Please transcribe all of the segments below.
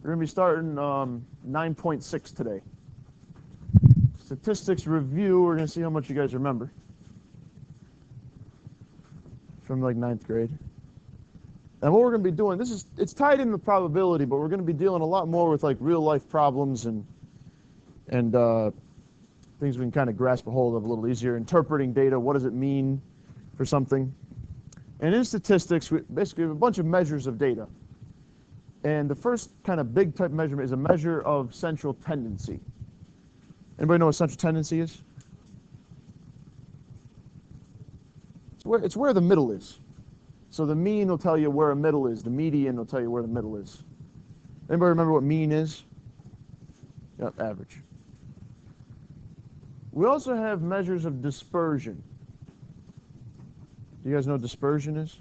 We're going to be starting 9.6 today. Statistics review, we're going to see how much you guys remember from like 9th grade. And what we're going to be doing, it's tied in with probability, but we're going to be dealing a lot more with like real life problems and things we can kind of grasp a hold of a little easier. Interpreting data, what does it mean for something? And in statistics, we basically have a bunch of measures of data. And the first kind of big type measurement is a measure of central tendency. Anybody know what central tendency is? It's where the middle is. So the mean will tell you where a middle is. The median will tell you where the middle is. Anybody remember what mean is? Yep, average. We also have measures of dispersion. Do you guys know what dispersion is?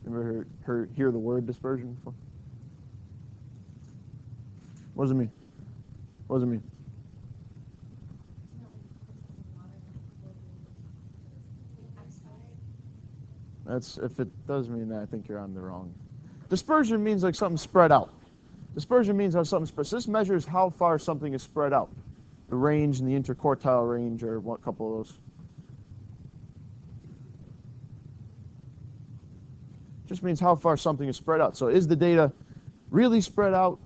Ever hear the word dispersion before? What does it mean? What does it mean? If it does mean that, I think you're on the wrong. Dispersion means like something spread out. Dispersion means how something spread. So this measures how far something is spread out. The range and the interquartile range are a couple of those. Just means how far something is spread out. So is the data really spread out,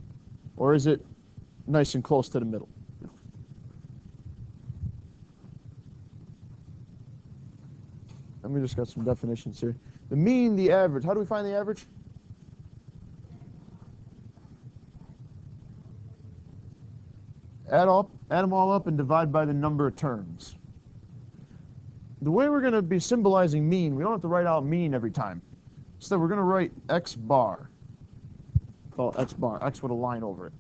or is it nice and close to the middle? Let me just got some definitions here. The mean, the average. How do we find the average? Add them all up and divide by the number of terms. The way we're going to be symbolizing mean, we don't have to write out mean every time. So we're going to write x bar. Call it x bar. X with a line over it.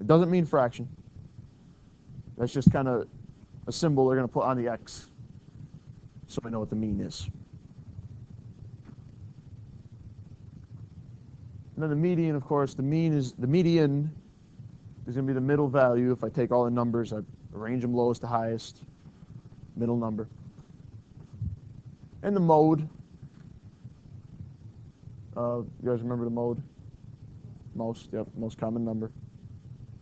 It doesn't mean fraction. That's just kind of a symbol they're going to put on the x, so we know what the mean is. And then the median, of course, the median is going to be the middle value. If I take all the numbers, I arrange them lowest to highest, middle number. And the mode. You guys remember the mode? Most, yep, most common number.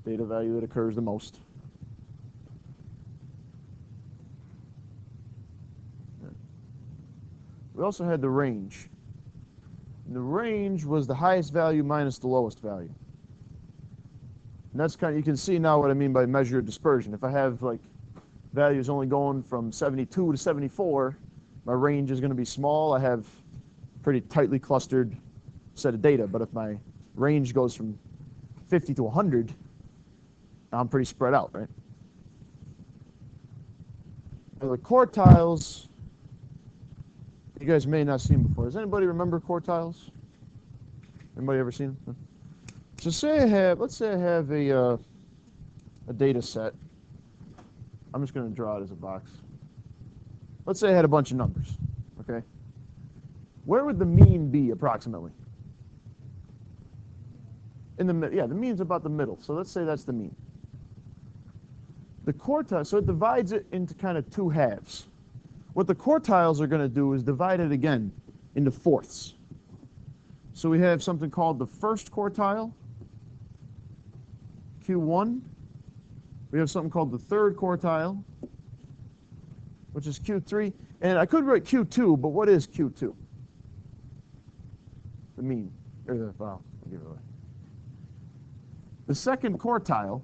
Data value that occurs the most. We also had the range. And the range was the highest value minus the lowest value. And that's kind of, you can see now what I mean by measure of dispersion. If I have like values only going from 72 to 74, my range is going to be small. I have pretty tightly clustered set of data. But if my range goes from 50 to 100, I'm pretty spread out, right? Now the quartiles, you guys may not have seen before. Does anybody remember quartiles? Anybody ever seen them? So let's say I have a data set. I'm just going to draw it as a box. Let's say I had a bunch of numbers, okay? Where would the mean be approximately? In the middle. Yeah, the mean's about the middle. So let's say that's the mean. The quartile, so it divides it into kind of two halves. What the quartiles are going to do is divide it again into fourths. So we have something called the first quartile, Q1. We have something called the third quartile, which is Q3. And I could write Q2, but what is Q2? The mean. I'll give it away. The second quartile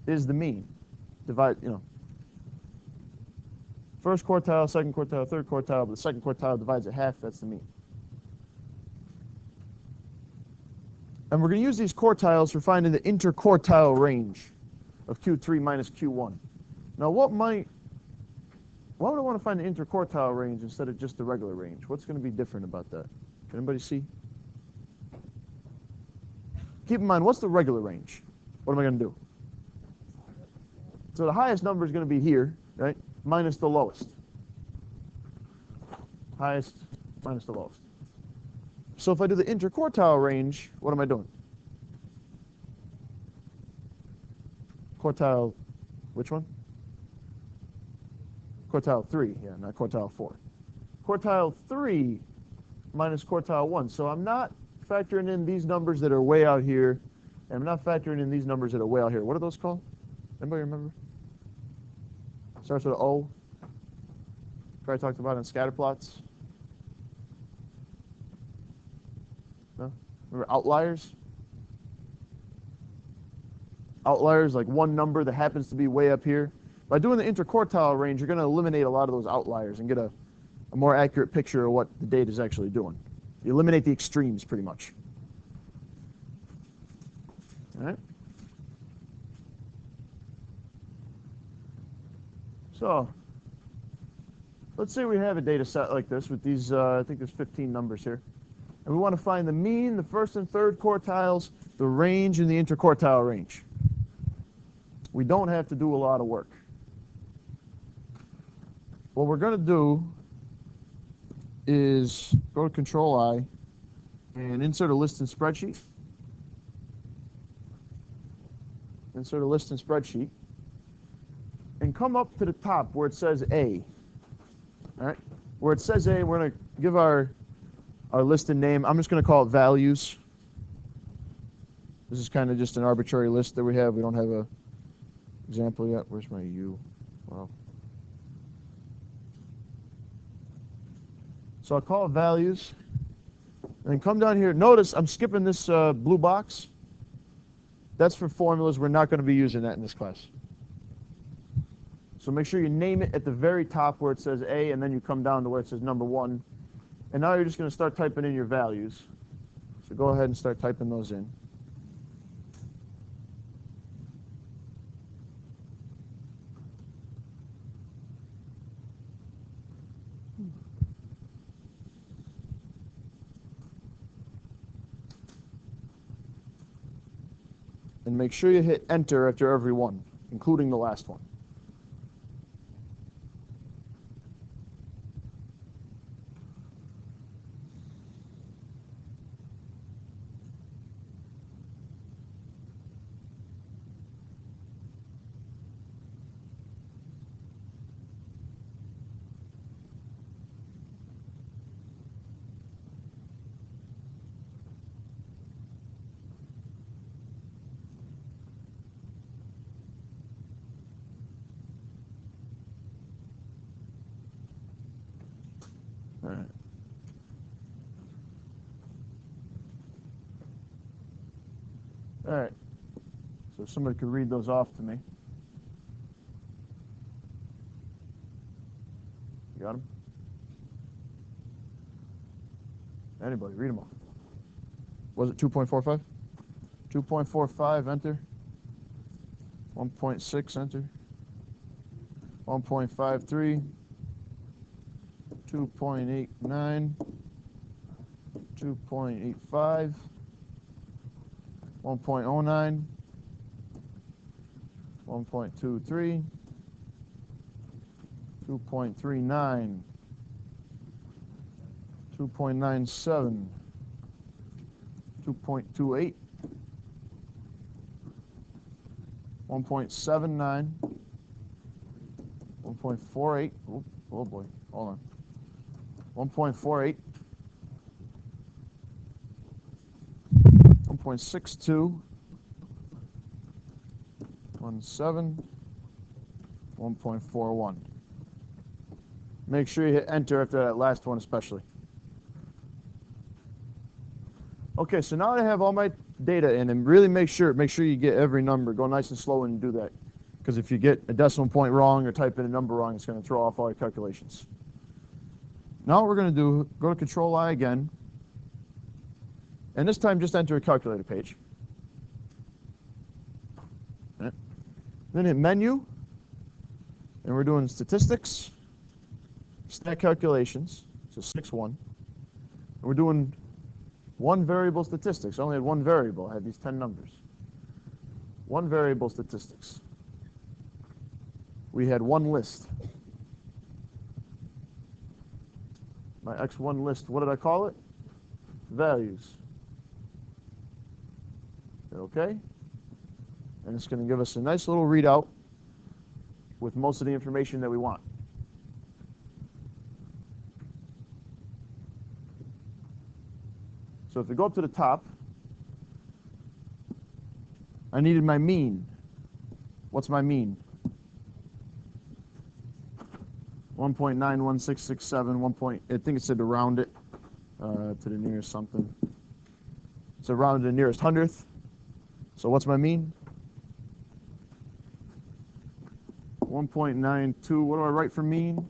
is the mean. First quartile, second quartile, third quartile, but the second quartile divides it half, that's the mean. And we're going to use these quartiles for finding the interquartile range of Q3 minus Q1. Now why would I want to find the interquartile range instead of just the regular range? What's going to be different about that? Can anybody see? Keep in mind, what's the regular range? What am I going to do? So the highest number is going to be here, right? Minus the lowest. Highest minus the lowest. So if I do the interquartile range, what am I doing? Quartile, which one? Quartile 3, yeah, not quartile 4. Quartile 3 minus quartile 1. So I'm not factoring in these numbers that are way out here, and I'm not factoring in these numbers that are way out here. What are those called? Anybody remember? Starts with an O. Probably talked about it in scatter plots. No? Remember outliers? Outliers, like one number that happens to be way up here. By doing the interquartile range, you're going to eliminate a lot of those outliers and get a more accurate picture of what the data is actually doing. You eliminate the extremes pretty much. All right. So let's say we have a data set like this with these, I think there's 15 numbers here. And we want to find the mean, the first and third quartiles, the range, and the interquartile range. We don't have to do a lot of work. What we're going to do is go to Control I and insert a list in spreadsheet. Insert a list in spreadsheet. And come up to the top where it says A. All right? Where it says A, we're going to give our list a name. I'm just going to call it values. This is kind of just an arbitrary list that we have. We don't have a example yet. Where's my U? Well, so I'll call it values. And then come down here. Notice I'm skipping this blue box. That's for formulas. We're not going to be using that in this class. So make sure you name it at the very top where it says A, and then you come down to where it says number 1. And now you're just going to start typing in your values. So go ahead and start typing those in. And make sure you hit enter after every one, including the last one. All right. All right. So somebody could read those off to me. You got them? Anybody, read them off. Was it 2.45? 2.45, enter. 1.6, enter. 1.53. 2.89, 2.85, 1.09, 1.23, 2.39, 2.97, 2.28, 1.79, 1.48, oh boy, hold on. 1.48, 1.62, 1.7, 1.41. Make sure you hit enter after that last one especially. Okay, so now I have all my data in, and really make sure you get every number. Go nice and slow and do that. Because if you get a decimal point wrong or type in a number wrong, it's going to throw off all your calculations. Now what we're going to do, go to Control I again, and this time just enter a calculator page. Right. Then hit Menu, and we're doing Statistics, Stat Calculations, so 6-1. And we're doing one variable statistics. I only had one variable. I had these 10 numbers. One variable statistics. We had one list. My X1 list, what did I call it? Values. Okay? And it's going to give us a nice little readout with most of the information that we want. So if we go up to the top, I needed my mean. What's my mean? 1.91667, I think it said to round it to the nearest something. So round to the nearest hundredth. So what's my mean? 1.92. What do I write for mean?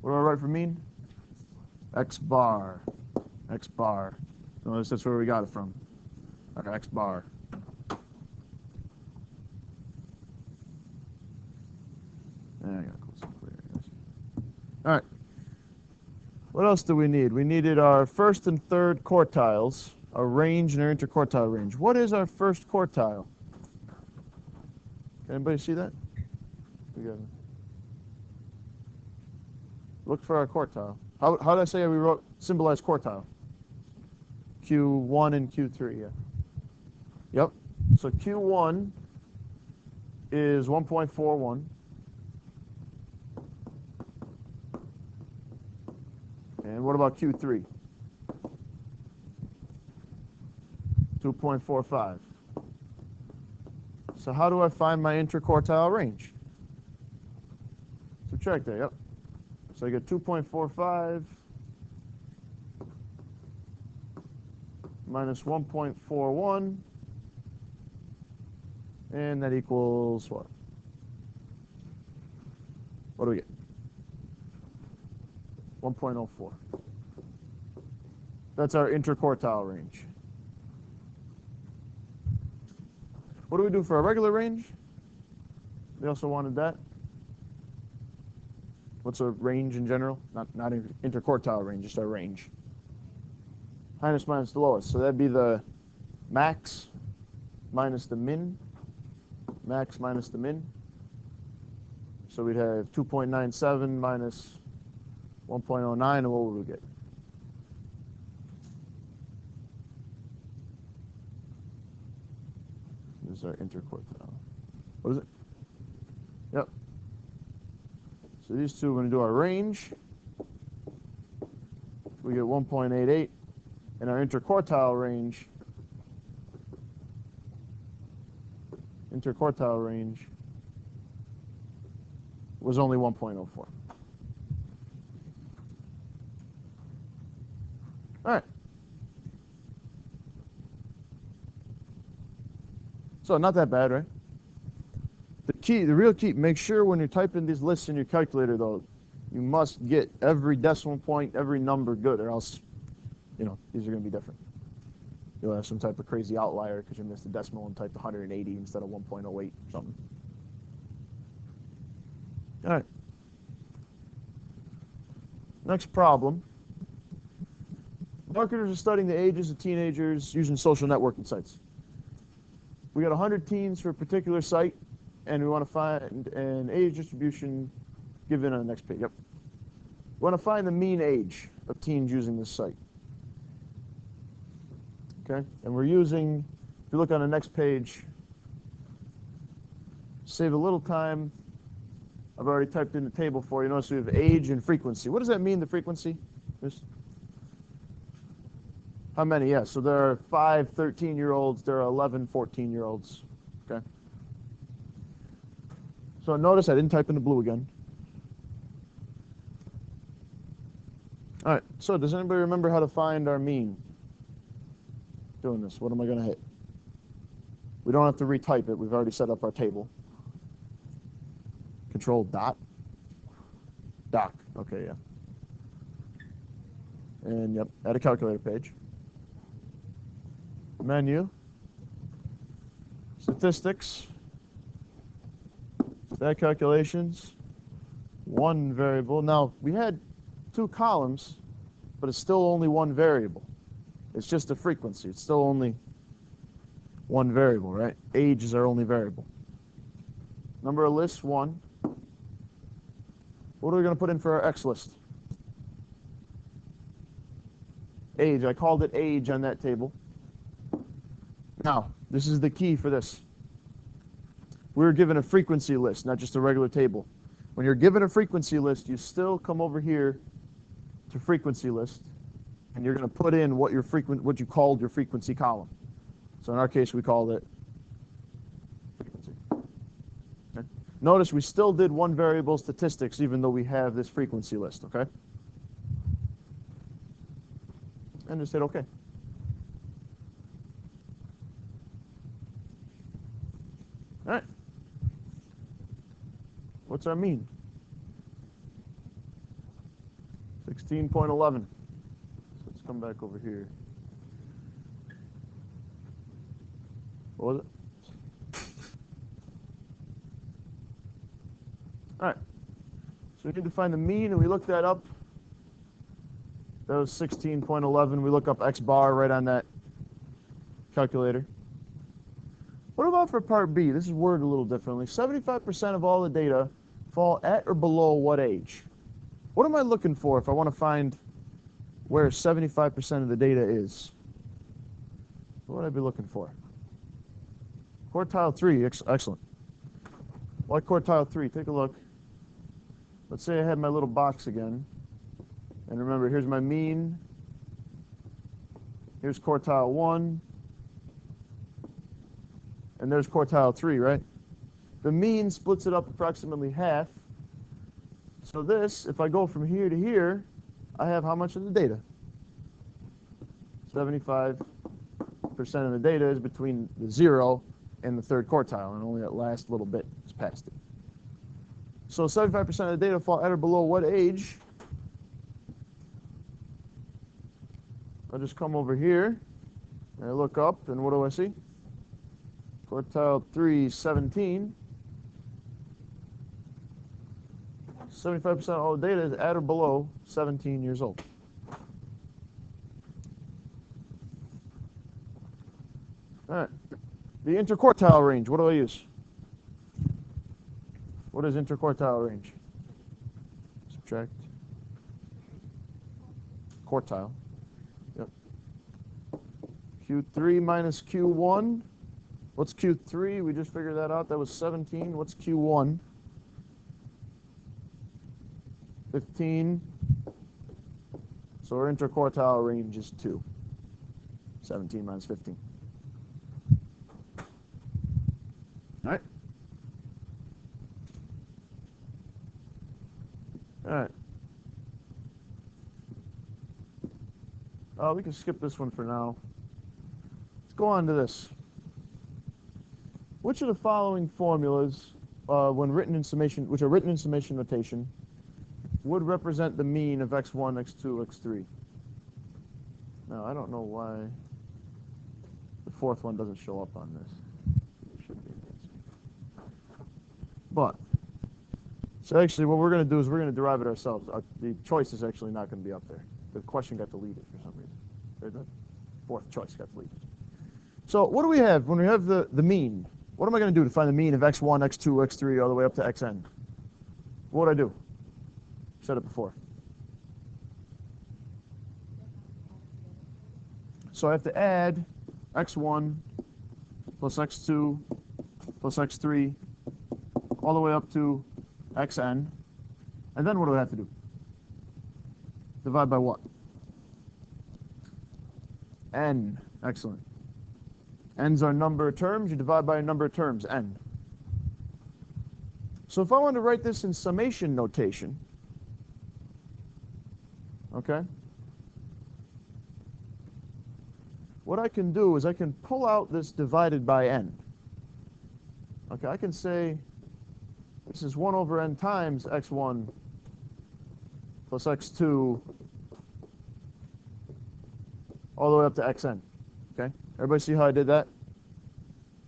What do I write for mean? X bar. X bar. Notice that's where we got it from. Our X bar. I gotta close it clear, I guess. All right. What else do we need? We needed our first and third quartiles, our range and our interquartile range. What is our first quartile? Can anybody see that? Look for our quartile. How did I say we wrote symbolize quartile? Q1 and Q3, yeah. Yep. So Q1 is 1.41. And what about Q3? 2.45. So how do I find my interquartile range? Subtract that, yep. So I get 2.45 minus 1.41, and that equals what? What do we get? 1.04. That's our interquartile range. What do we do for our regular range? We also wanted that. What's a range in general? Not interquartile range, just our range. Highest minus the lowest. So that'd be the max minus the min. Max minus the min. So we'd have 2.97 minus 1.09, and what would we get? This is our interquartile. What is it? Yep. So these two, we're going to do our range. We get 1.88, and our interquartile range was only 1.04. All right. So not that bad, right? The real key, make sure when you're typing these lists in your calculator, though, you must get every decimal point, every number good, or else, these are going to be different. You'll have some type of crazy outlier because you missed a decimal and typed 180 instead of 1.08 or something. All right. Next problem. Marketers are studying the ages of teenagers using social networking sites. We got 100 teens for a particular site, and we want to find an age distribution given on the next page. Yep. We want to find the mean age of teens using this site. Okay, and we're using, if you look on the next page, save a little time. I've already typed in the table for you. Notice we have age and frequency. What does that mean, the frequency? How many? Yeah, so there are 5 13-year-olds, there are 11 14-year-olds. Okay. So notice I didn't type in the blue again. All right, so does anybody remember how to find our mean? Doing this, what am I going to hit? We don't have to retype it. We've already set up our table. Control dot. Doc. Okay, yeah. And yep, add a calculator page. Menu. Statistics. Stat calculations. One variable. Now, we had 2 columns, but it's still only one variable. It's just a frequency. It's still only one variable, right? Age is our only variable. Number of lists, 1. What are we going to put in for our X list? Age. I called it age on that table. Now, this is the key for this. We were given a frequency list, not just a regular table. When you're given a frequency list, you still come over here to frequency list, and you're going to put in what you called your frequency column. So in our case, we called it frequency. Okay? Notice we still did one variable statistics, even though we have this frequency list. Okay, and just hit OK. All right. What's our mean? 16.11. So let's come back over here. What was it? All right. So we need to find the mean, and we looked that up. That was 16.11. We look up x bar right on that calculator. What about for part B? This is worded a little differently. 75% of all the data fall at or below what age? What am I looking for if I want to find where 75% of the data is? What would I be looking for? Quartile 3, excellent. Why quartile 3? Take a look. Let's say I had my little box again. And remember, here's my mean. Here's quartile 1. And there's quartile 3, right? The mean splits it up approximately half. So this, if I go from here to here, I have how much of the data? 75% of the data is between the 0 and the third quartile, and only that last little bit is past it. So 75% of the data fall at or below what age? I'll just come over here, and I look up, and what do I see? Quartile 3, 17. 75% of all the data is at or below 17 years old. All right. The interquartile range, what do I use? What is interquartile range? Subtract. Quartile. Yep. Q3 minus Q1. What's Q3? We just figured that out. That was 17. What's Q1? 15. So our interquartile range is 2. 17 minus 15. All right. All right. We can skip this one for now. Let's go on to this. Which of the following formulas, when written in summation, which are written in summation notation, would represent the mean of x1, x2, x3? Now, I don't know why the fourth one doesn't show up on this. It should be. But, so actually what we're going to do is we're going to derive it ourselves. The choice is actually not going to be up there. The question got deleted for some reason. The fourth choice got deleted. So what do we have when we have the mean? What am I going to do to find the mean of x1, x2, x3, all the way up to xn? What would I do? Said it before. So I have to add x1 plus x2 plus x3 all the way up to xn. And then what do I have to do? Divide by what? N. Excellent. N's are number of terms. You divide by a number of terms, n. So if I want to write this in summation notation, okay, what I can do is I can pull out this divided by n. Okay, I can say this is 1 over n times x1 plus x2 all the way up to xn. Okay, everybody see how I did that?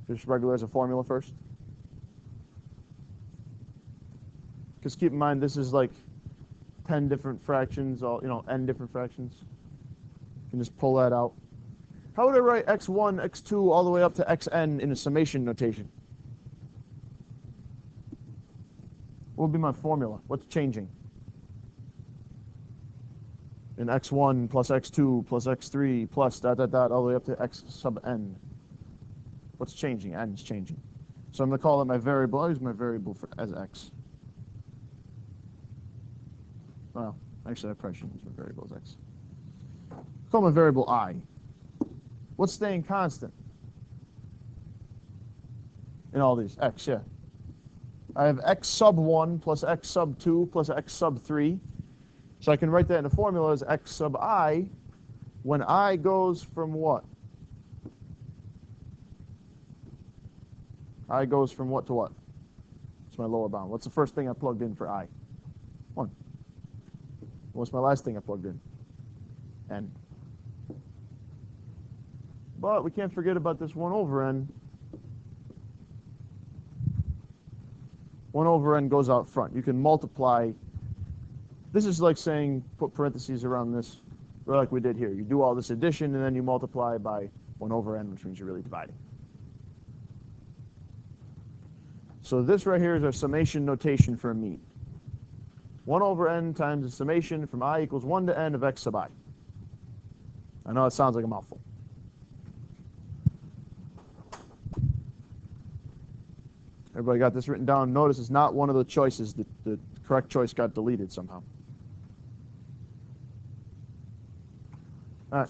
Just regular as a formula first. Because keep in mind, this is like 10 different fractions, all, n different fractions. You can just pull that out. How would I write x1, x2 all the way up to xn in a summation notation? What would be my formula? What's changing? In x1 plus x2 plus x3 plus dot, dot, dot, all the way up to x sub n. What's changing? N is changing. So I'm going to call it my variable. I'll use my variable as x. Well, actually, I probably shouldn't use my variable as x. Call my variable I. What's staying constant in all these? X, yeah. I have x sub 1 plus x sub 2 plus x sub 3. So I can write that in the formula as x sub I when I goes from what? I goes from what to what? It's my lower bound. What's the first thing I plugged in for I? 1. What's my last thing I plugged in? N. But we can't forget about this 1 over n. 1 over n goes out front. You can multiply. This is like saying put parentheses around this, or like we did here. You do all this addition, and then you multiply by 1 over n, which means you're really dividing. So this right here is our summation notation for a mean. 1 over n times the summation from I equals 1 to n of x sub I. I know it sounds like a mouthful. Everybody got this written down? Notice it's not one of the choices. The correct choice got deleted somehow. All right.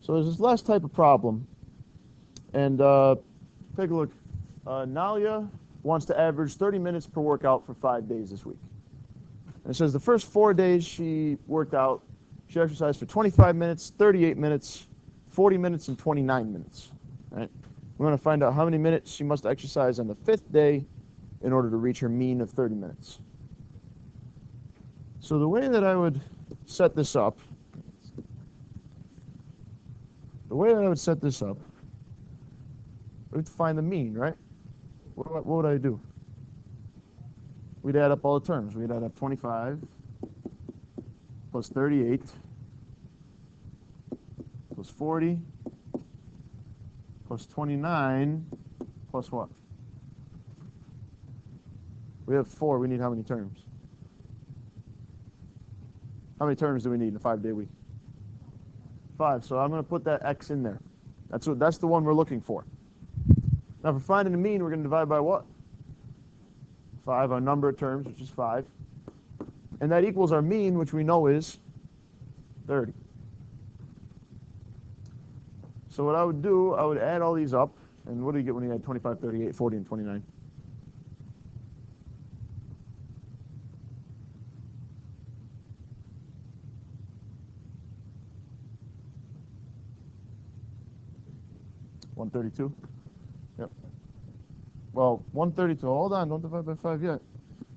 So there's this last type of problem. And take a look. Nalia wants to average 30 minutes per workout for 5 days this week. And it says the first 4 days she worked out, she exercised for 25 minutes, 38 minutes, 40 minutes, and 29 minutes. All right? We want to find out how many minutes she must exercise on the 5th day in order to reach her mean of 30 minutes. So the way that I would set this up, we have to find the mean, right? What would I do? We'd add up all the terms. We'd add up 25 plus 38 plus 40 plus 29 plus what? We have 4. We need how many terms? How many terms do we need in a 5-day week? 5. So I'm going to put that x in there. That's the one we're looking for. Now for finding the mean, we're going to divide by what? 5, our number of terms, which is 5. And that equals our mean, which we know is 30. So what I would do, I would add all these up. And what do you get when you add 25, 38, 40, and 29? $132? Yep. Well, 132, hold on, don't divide by 5 yet.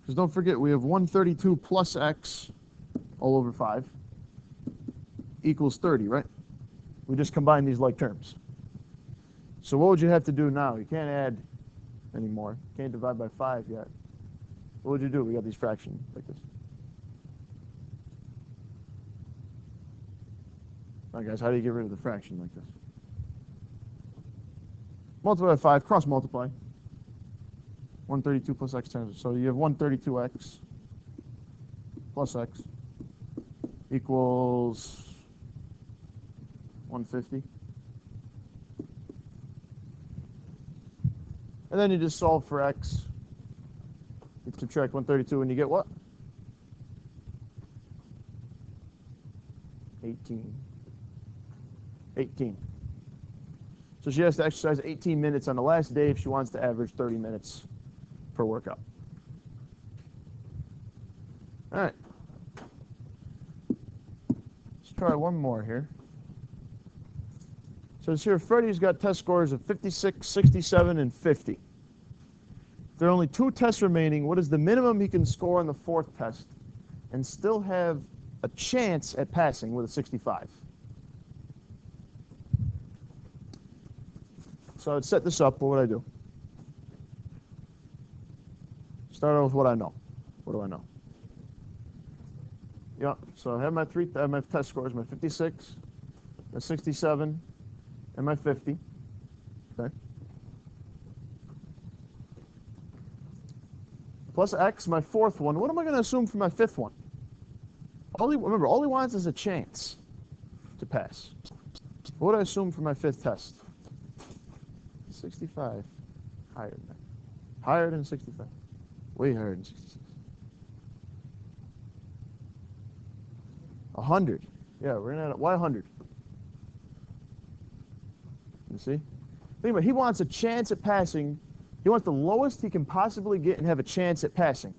Because don't forget, we have 132 plus x all over 5 equals 30, right? We just combine these like terms. So what would you have to do now? You can't add anymore. You can't divide by 5 yet. What would you do? We got these fractions like this. All right, guys, how do you get rid of the fraction like this? Multiply by 5, cross multiply. 132 plus x times. So you have 132x plus x equals 150. And then you just solve for x. You subtract 132 and you get what? 18. 18. So she has to exercise 18 minutes on the last day if she wants to average 30 minutes per workout. All right. Let's try one more here. So it's here, Freddie's got test scores of 56, 67, and 50. If there are only 2 tests remaining, what is the minimum he can score on the 4th test and still have a chance at passing with a 65? So I'd set this up. What would I do? Start out with what I know. What do I know? Yeah, so I have my test scores, my 56, my 67, and my 50. Okay. Plus x, my 4th one. What am I going to assume for my 5th one? Remember, all he wants is a chance to pass. What would I assume for my 5th test? 65. Higher than that. Higher than 65. Way higher than 66. 100. Yeah, we're going to add why 100? You see? Think about it. He wants a chance at passing. He wants the lowest he can possibly get and have a chance at passing.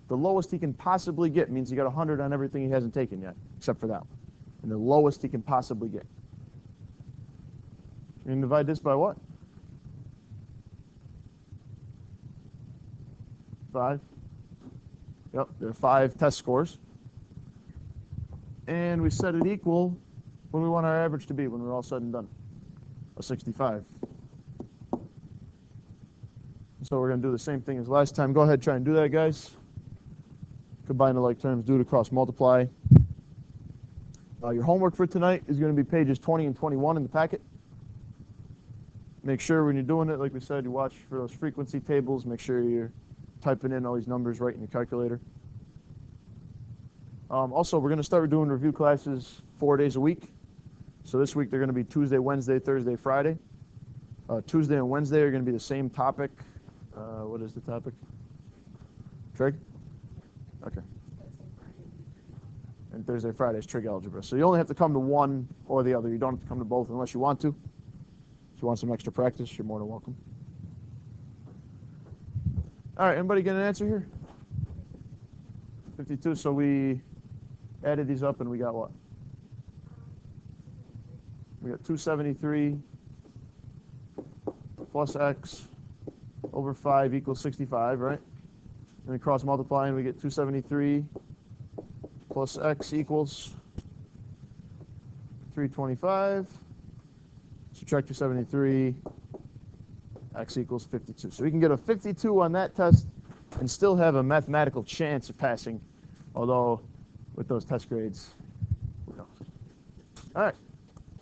The lowest he can possibly get means he got 100 on everything he hasn't taken yet, except for that one. And the lowest he can possibly get. You're going to divide this by what? 5. Yep, there are 5 test scores. And we set it equal when we want our average to be when we're all said and done. A 65. So we're going to do the same thing as last time. Go ahead, try and do that, guys. Combine the like terms, do it across multiply. Your homework for tonight is going to be pages 20 and 21 in the packet. Make sure when you're doing it, like we said, you watch for those frequency tables. Make sure you're typing in all these numbers right in your calculator. Also, we're going to start doing review classes 4 days a week. So this week they're going to be Tuesday, Wednesday, Thursday, Friday. Tuesday and Wednesday are going to be the same topic. What is the topic? Trig? Okay. And Thursday, Friday is trig algebra. So you only have to come to one or the other. You don't have to come to both unless you want to. If you want some extra practice, you're more than welcome. All right, anybody get an answer here? 52. So we added these up and we got what? We got 273 plus x over 5 equals 65, right? And we cross multiply and we get 273 plus x equals 325. Subtract 273, x equals 52. So we can get a 52 on that test and still have a mathematical chance of passing, although with those test grades, who knows? All right.